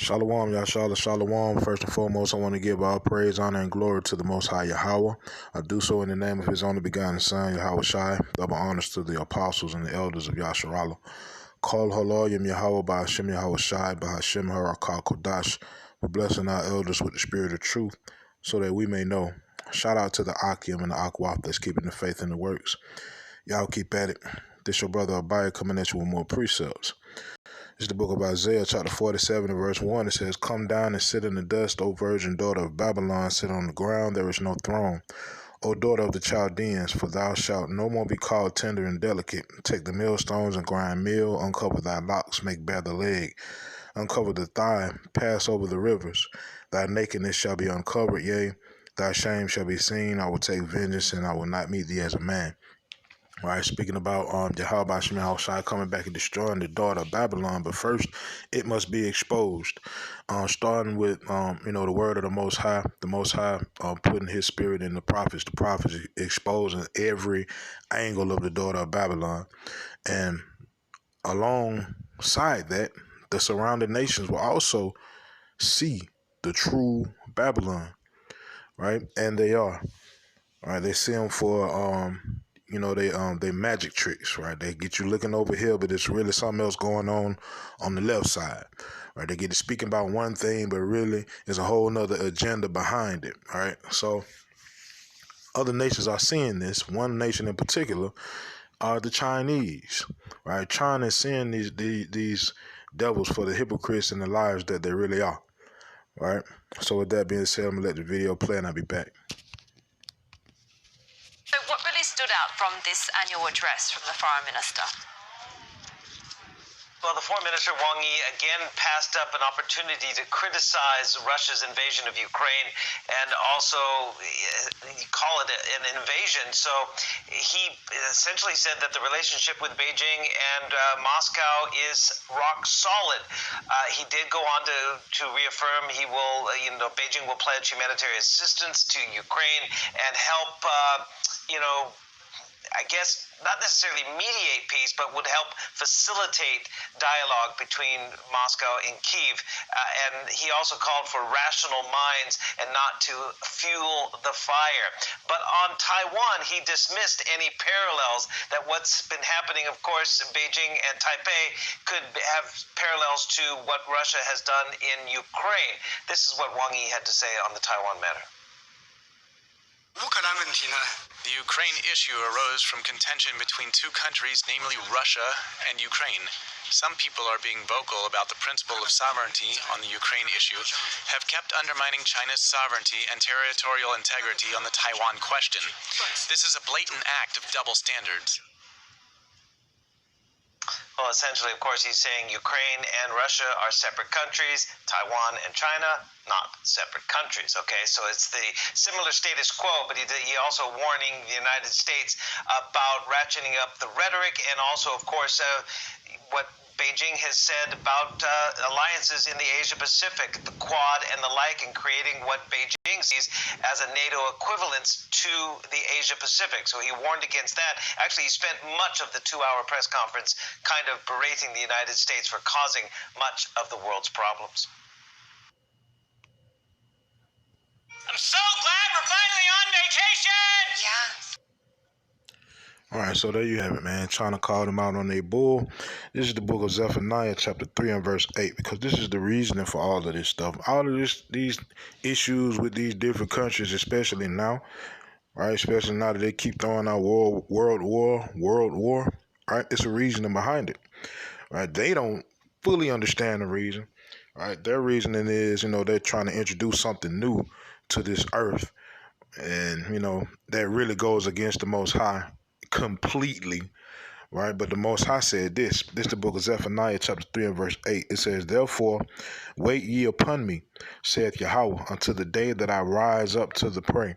Shalom, Yashala, Shalom. First and foremost, I want to give all praise, honor, and glory to the Most High Yahweh. I do so in the name of His only begotten Son, Yahweh Shai. Double honors to the apostles and the elders of Yasharala. Call Haloyim Yahweh by Hashem Yahweh Shai, by Hashem Harakal Kodash, for blessing our elders with the spirit of truth, so that we may know. Shout out to the Akim and the Akwaf that's keeping the faith in the works. Y'all keep at it. This your brother Abaya coming at you with more precepts. This is the book of Isaiah, chapter 47, and verse 1. It says, "Come down and sit in the dust, O virgin daughter of Babylon, sit on the ground, there is no throne. O daughter of the Chaldeans, for thou shalt no more be called tender and delicate. Take the millstones and grind meal, uncover thy locks, make bare the leg, uncover the thigh, pass over the rivers. Thy nakedness shall be uncovered, yea, thy shame shall be seen. I will take vengeance, and I will not meet thee as a man." All right, speaking about Yahweh Shai Shai coming back and destroying the daughter of Babylon, but first it must be exposed. Starting with the word of the Most High, putting His spirit in the prophets exposing every angle of the daughter of Babylon, and alongside that, the surrounding nations will also see the true Babylon, right? And they are. All right, they see them for they magic tricks, right? They get you looking over here, but it's really something else going on the left side, right? They get to speaking about one thing, but really there's a whole nother agenda behind it, all right? So other nations are seeing this. One nation in particular are the Chinese, right? China is seeing these devils for the hypocrites and the liars that they really are, right? So with that being said, I'm gonna let the video play and I'll be back. So what really stood out from this annual address from the Foreign Minister? Well, the Foreign Minister Wang Yi again passed up an opportunity to criticize Russia's invasion of Ukraine and also call it an invasion. So he essentially said that the relationship with Beijing and Moscow is rock solid. He did go on to reaffirm he will, Beijing will pledge humanitarian assistance to Ukraine and help, I guess not necessarily mediate peace, but would help facilitate dialogue between Moscow and Kyiv. And he also called for rational minds and not to fuel the fire. But on Taiwan, he dismissed any parallels that what's been happening, of course, in Beijing and Taipei could have parallels to what Russia has done in Ukraine. This is what Wang Yi had to say on the Taiwan matter. The Ukraine issue arose from contention between two countries, namely Russia and Ukraine. Some people are being vocal about the principle of sovereignty on the Ukraine issue, have kept undermining China's sovereignty and territorial integrity on the Taiwan question. This is a blatant act of double standards. Well, essentially, of course, he's saying Ukraine and Russia are separate countries, Taiwan and China, not separate countries, okay? So it's the similar status quo, but he also warning the United States about ratcheting up the rhetoric and also, of course, what Beijing has said about alliances in the Asia-Pacific, the Quad and the like, and creating what Beijing sees as a NATO equivalence to the Asia-Pacific. So he warned against that. Actually, he spent much of the 2-hour press conference kind of berating the United States for causing much of the world's problems. I'm so glad we're finally on vacation! Yeah. All right, so there you have it, man. Trying to call them out on their bull. This is the book of Zephaniah, chapter 3 and verse 8, because this is the reasoning for all of this stuff. All of these issues with these different countries, especially now, right? Especially now that they keep throwing out world war, right? It's a reasoning behind it, right? They don't fully understand the reason, right? Their reasoning is, they're trying to introduce something new to this earth, and, that really goes against the Most High completely, right? But the Most High said this is the book of Zephaniah, chapter 3 and verse 8. It says, "Therefore wait ye upon me, saith Yahweh, until the day that I rise up to the prey.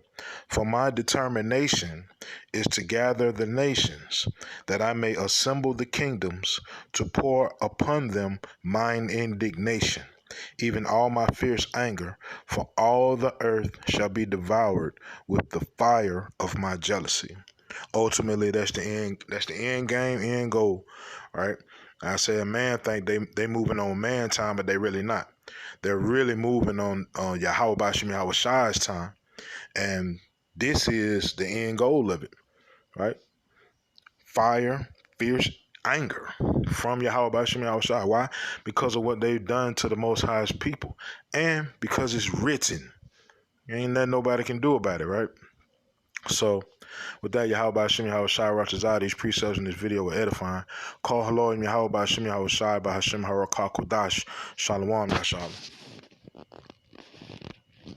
For my determination is to gather the nations, that I may assemble the kingdoms, to pour upon them mine indignation, even all my fierce anger, for all the earth shall be devoured with the fire of my jealousy." Ultimately, that's the end game, end goal, right? I said man think they moving on man time, but they really not. They're really moving on Yahweh Bashim Yahweh Shai's time. And this is the end goal of it, right? Fire, fierce anger from Yahweh Bashim Yahweh Shai. Why? Because of what they've done to the Most High's people. And because it's written. Ain't nothing nobody can do about it, right? So, with that, Yahweh Bashim Yahweh Shai Ratazah, these precepts in this video were edifying. Call hello, Yahweh Bashim Yahweh Shai by Hashem Harakah Kodash. Shalom, Yahshalom.